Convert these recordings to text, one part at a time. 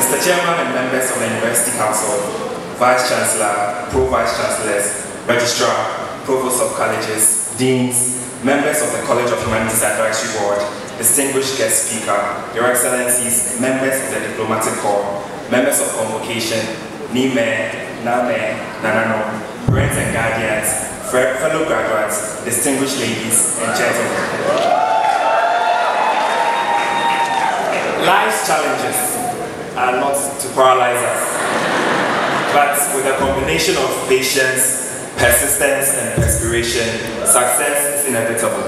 Mr. Chairman and members of the University Council, Vice Chancellor, Pro-Vice Chancellors, Registrar, Provost of Colleges, Deans, members of the College of Humanities Advisory Board, distinguished guest speaker, Your Excellencies, members of the Diplomatic Corps, members of Convocation, Nime, Name, Nanano, parents and guardians, fellow graduates, distinguished ladies and gentlemen. Life's challenges are not to paralyze us, but with a combination of patience, persistence, and perspiration, success is inevitable.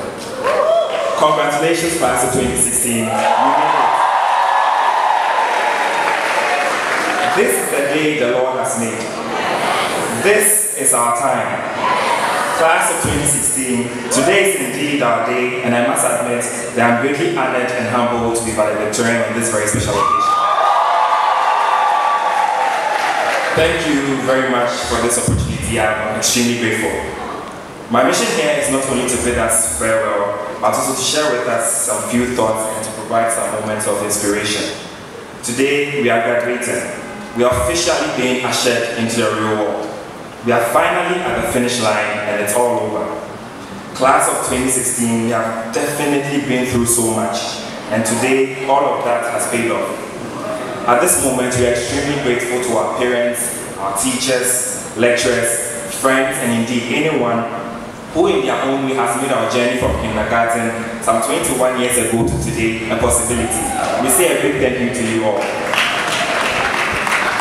Congratulations, Class of 2016. This is the day the Lord has made. This is our time. Class of 2016, today is indeed our day, and I must admit that I'm greatly honored and humbled to be valedictorian on this very special occasion. Thank you very much for this opportunity. I'm extremely grateful. My mission here is not only to bid us farewell, but also to share with us some few thoughts and to provide some moments of inspiration. Today, we are graduating. We are officially being ushered into the real world. We are finally at the finish line and it's all over. Class of 2016, we have definitely been through so much, and today all of that has paid off. At this moment, we are extremely grateful to our parents, our teachers, lecturers, friends, and indeed anyone who in their own way has made our journey from kindergarten some 21 years ago to today a possibility. We say a big thank you to you all.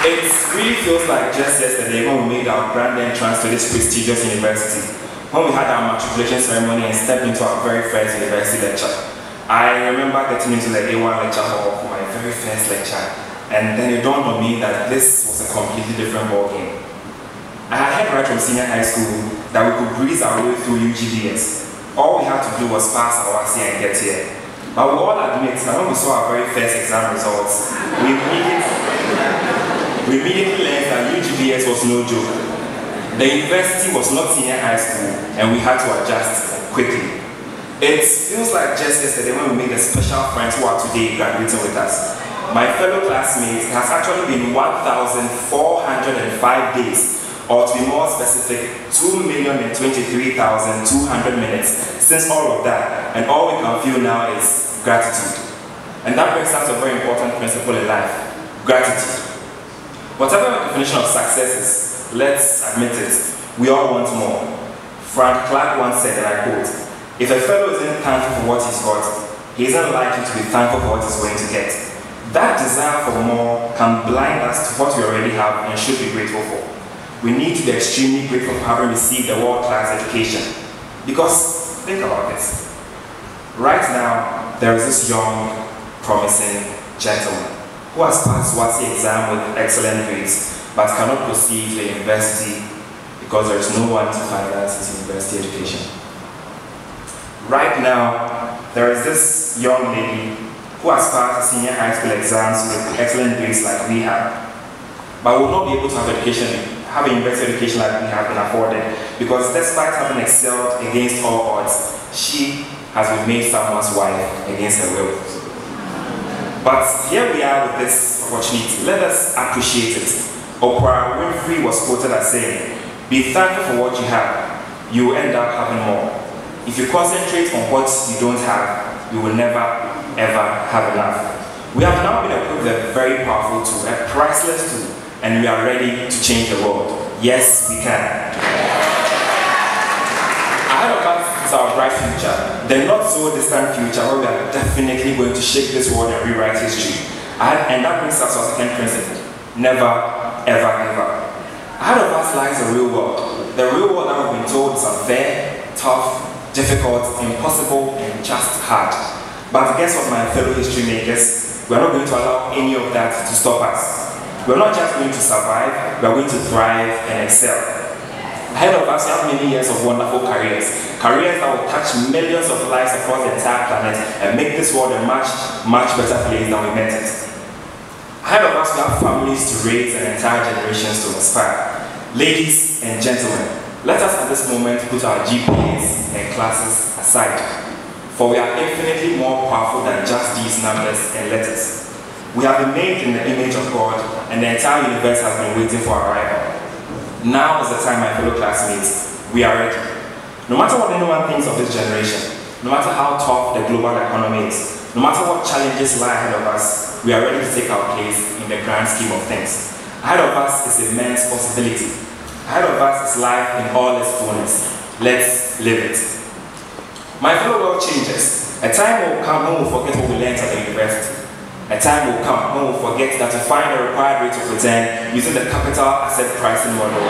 It really feels like just yesterday when we made our grand entrance to this prestigious university, when we had our matriculation ceremony and stepped into our very first university lecture. I remember getting into the A1 lecture hall for my very first lecture, and then it dawned on me that this was a completely different ballgame. I had heard right from senior high school that we could breeze our way through UGBS. All we had to do was pass our WASI and get here. But we all admit that when we saw our very first exam results, we immediately learned that UGBS was no joke. The university was not senior high school, and we had to adjust quickly. It feels like just yesterday when we made the special friends who are today graduating with us. My fellow classmates, it has actually been 1,405 days, or to be more specific, 2,023,200 minutes since all of that, and all we can feel now is gratitude. And that brings us to a very important principle in life: gratitude. Whatever the definition of success is, let's admit it, we all want more. Frank Clark once said, and I quote, "If a fellow isn't thankful for what he's got, he isn't likely to be thankful for what he's going to get." That desire for more can blind us to what we already have and should be grateful for. We need to be extremely grateful for having received a world-class education. Because, think about this. Right now, there is this young, promising gentleman who has passed WASI exam with excellent grades, but cannot proceed to the university because there is no one to finance his university education. Right now, there is this young lady who has passed the senior high school exams with excellent grades like we have, but will not be able to have a university education like we have been afforded, because despite having excelled against all odds, she has been made someone's wife against her will. But here we are with this opportunity. Let us appreciate it. Oprah Winfrey was quoted as saying, "Be thankful for what you have. You will end up having more. If you concentrate on what you don't have, you will never, ever have enough." We have now been equipped with a very powerful tool, a priceless tool, and we are ready to change the world. Yes, we can. Ahead of us is our bright future, the not so distant future where we are definitely going to shake this world and rewrite history. And that brings us to our second principle: never, ever, ever. Ahead of us lies the real world. The real world that we've been told is unfair, tough, difficult, impossible, and just hard. But guess what, my fellow history makers? We are not going to allow any of that to stop us. We are not just going to survive, we are going to thrive and excel. Ahead of us, we have many years of wonderful careers that will touch millions of lives across the entire planet and make this world a much, much better place than we met it. Ahead of us, we have families to raise and entire generations to inspire. Ladies and gentlemen, let us at this moment put our GPAs and classes aside, for we are infinitely more powerful than just these numbers and letters. We have been made in the image of God, and the entire universe has been waiting for our arrival. Now is the time, my fellow classmates. We are ready. No matter what anyone thinks of this generation, no matter how tough the global economy is, no matter what challenges lie ahead of us, we are ready to take our place in the grand scheme of things. Ahead of us is immense possibility. Ahead of us is life in all its fullness. Let's live it. My fellow world changers, a time will come when we'll forget what we learned at the university. A time will come when we'll forget that to find the required rate of return using the capital asset pricing model,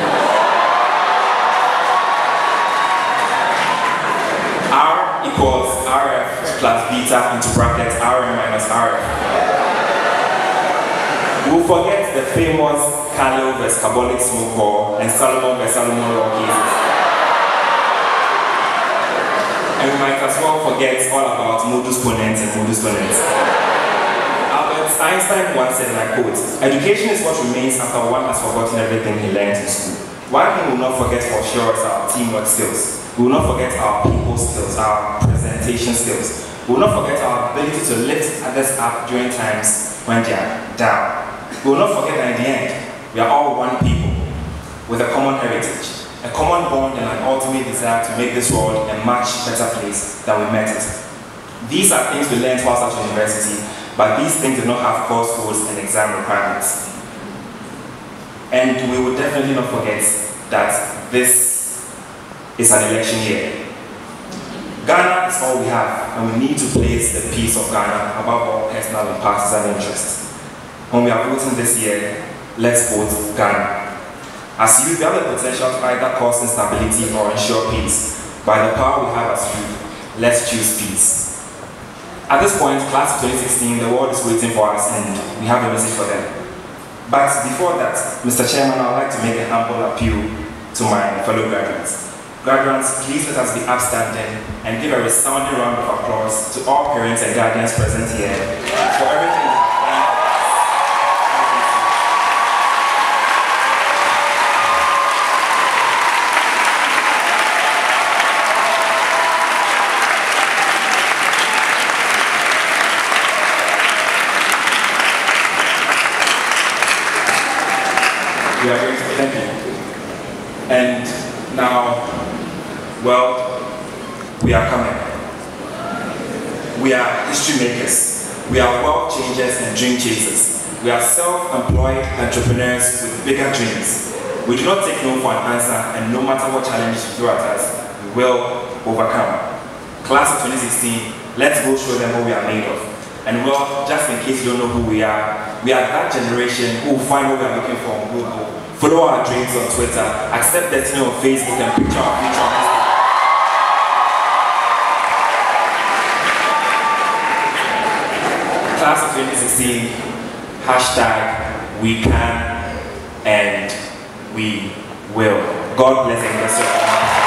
R equals RF plus beta into brackets Rn minus Rf. We'll forget the famous Carlo vs. Carbolic smoke ball and Solomon vs. Solomon law cases. And we might as well forget all about modus ponens and modus ponens. Albert Einstein once said, and I quote, "Education is what remains after one has forgotten everything he learned in school." One thing we will not forget for sure is our teamwork skills. We will not forget our people skills, our presentation skills. We will not forget our ability to lift others up during times when they are down. We will not forget that in the end, we are all one people with a common heritage, a common bond and an ultimate desire to make this world a much better place than we met it. These are things we learned whilst at university, but these things do not have course goals and exam requirements. And we will definitely not forget that this is an election year. Ghana is all we have, and we need to place the peace of Ghana above all personal and partisan interests. When we are voting this year, let's vote Ghana. As youth, we have the potential to either cause instability or ensure peace. By the power we have as youth, let's choose peace. At this point, class of 2016, the world is waiting for us and we have a message for them. But before that, Mr. Chairman, I would like to make a humble appeal to my fellow graduates. Graduates, please let us be upstanding and give a resounding round of applause to all parents and guardians present here for everything they have done. We are going to thank you. And now, well, we are coming. We are history makers. We are world changers and dream chasers. We are self-employed entrepreneurs with bigger dreams. We do not take no for an answer, and no matter what challenge you throw at us, we will overcome. Class of 2016, let's go show them what we are made of. And well, just in case you don't know who we are that generation who will find what we are looking for on Google, follow our dreams on Twitter, accept destiny on Facebook, and picture our future on Instagram. Class of 2016, hashtag we can and we will. God bless and bless you.